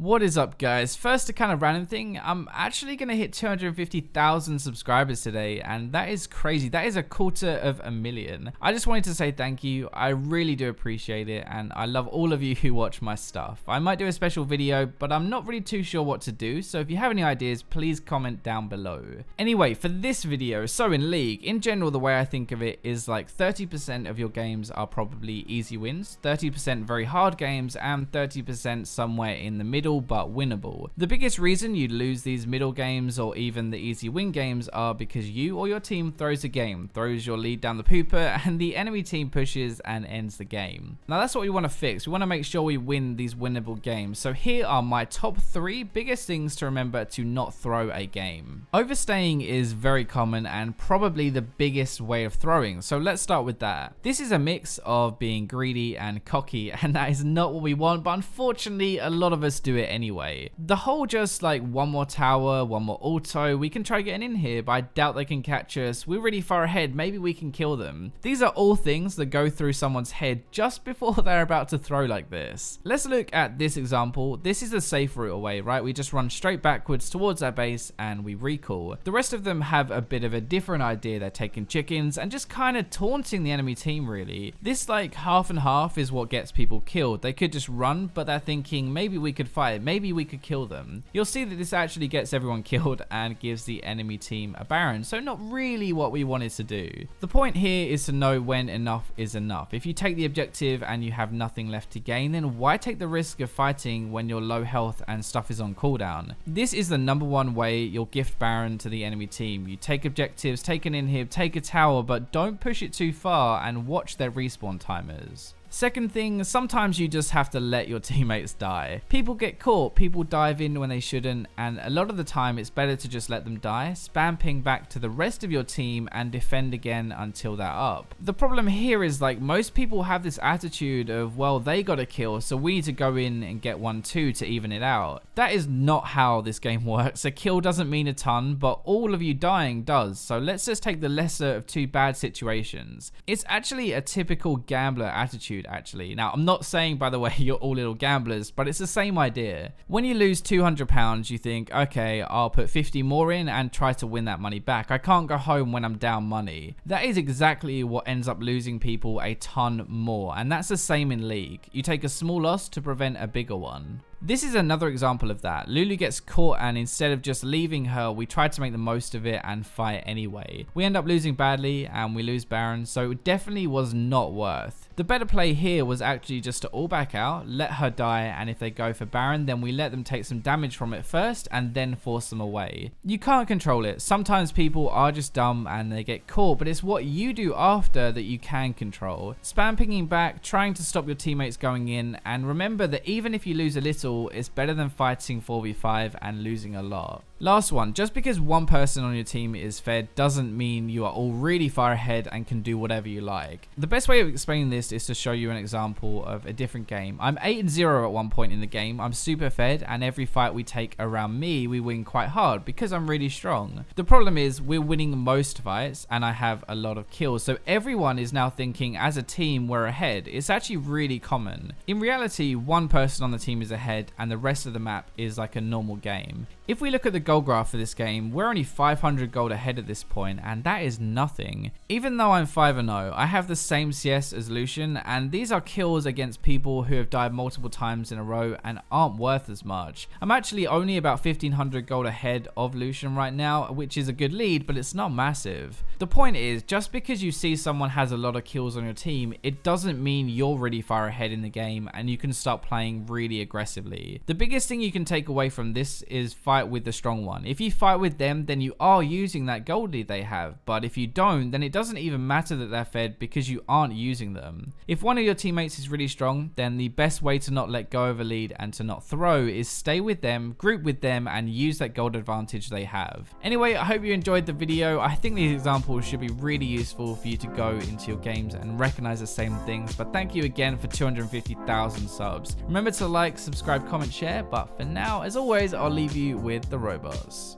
What is up, guys? First, a kind of random thing. I'm actually going to hit 250,000 subscribers today, and that is crazy. That is 250,000. I just wanted to say thank you. I really do appreciate it, and I love all of you who watch my stuff. I might do a special video, but I'm not really too sure what to do, so if you have any ideas, please comment down below. Anyway, for this video, so in League, in general, the way I think of it is like 30% of your games are probably easy wins, 30% very hard games, and 30% somewhere in the middle but winnable. The biggest reason you lose these middle games or even the easy win games are because you or your team throws a game, throws your lead down the pooper, and the enemy team pushes and ends the game. Now that's what we want to fix. We want to make sure we win these winnable games. So here are my top 3 biggest things to remember to not throw a game. Overstaying is very common and probably the biggest way of throwing, so let's start with that. This is a mix of being greedy and cocky, and that is not what we want, but unfortunately a lot of us do it anyway. The whole just like one more tower, one more auto, we can try getting in here, but I doubt they can catch us. We're really far ahead, maybe we can kill them. These are all things that go through someone's head just before they're about to throw like this. Let's look at this example. This is the safe route away, right? We just run straight backwards towards our base and we recall. The rest of them have a bit of a different idea. They're taking chickens and just kind of taunting the enemy team, really. This like half and half is what gets people killed. They could just run, but they're thinking maybe we could fight, maybe we could kill them. You'll see that this actually gets everyone killed and gives the enemy team a Baron, so not really what we wanted to do. The point here is to know when enough is enough. If you take the objective and you have nothing left to gain, then why take the risk of fighting when you're low health and stuff is on cooldown? This is the #1 way you'll gift Baron to the enemy team. You take objectives, take an inhib, take a tower, but don't push it too far and watch their respawn timers. Second thing, sometimes you just have to let your teammates die. People get caught, people dive in when they shouldn't, and a lot of the time it's better to just let them die, spam ping back to the rest of your team and defend again until they're up. The problem here is like most people have this attitude of, well, they got a kill, so we need to go in and get 1-2 to even it out. That is not how this game works. A kill doesn't mean a ton, but all of you dying does, so let's just take the lesser of 2 bad situations. It's actually a typical gambler attitude. Actually, now I'm not saying, by the way, you're all little gamblers, but it's the same idea. When you lose £200, you think, okay, I'll put 50 more in and try to win that money back. I can't go home when I'm down money. That is exactly what ends up losing people a ton more, and that's the same in League. You take a small loss to prevent a bigger one. This is another example of that. Lulu gets caught, and instead of just leaving her, we try to make the most of it and fight anyway. We end up losing badly and we lose Baron, so it definitely was not worth. The better play here was actually just to all back out, let her die, and if they go for Baron, then we let them take some damage from it first and then force them away. You can't control it. Sometimes people are just dumb and they get caught, but it's what you do after that you can control. Spam pinging back, trying to stop your teammates going in, and remember that even if you lose a little, it's better than fighting 4v5 and losing a lot. Last one, just because one person on your team is fed doesn't mean you are all really far ahead and can do whatever you like. The best way of explaining this is to show you an example of a different game. I'm 8-0 at one point in the game. I'm super fed, and every fight we take around me, we win quite hard because I'm really strong. The problem is we're winning most fights and I have a lot of kills, so everyone is now thinking as a team we're ahead. It's actually really common. In reality, one person on the team is ahead and the rest of the map is like a normal game. If we look at the gold graph for this game, we're only 500 gold ahead at this point, and that is nothing. Even though I'm 5-0, I have the same CS as Lucian, and these are kills against people who have died multiple times in a row and aren't worth as much. I'm actually only about 1500 gold ahead of Lucian right now, which is a good lead, but it's not massive. The point is, just because you see someone has a lot of kills on your team, it doesn't mean you're really far ahead in the game and you can start playing really aggressively. The biggest thing you can take away from this is fight with the strong one. If you fight with them, then you are using that gold lead they have, but if you don't, then it doesn't even matter that they're fed because you aren't using them. If one of your teammates is really strong, then the best way to not let go of a lead and to not throw is stay with them, group with them, and use that gold advantage they have. Anyway, I hope you enjoyed the video. I think these examples should be really useful for you to go into your games and recognize the same things, but thank you again for 250,000 subs. Remember to like, subscribe, comment, share, but for now, as always, I'll leave you with the robots.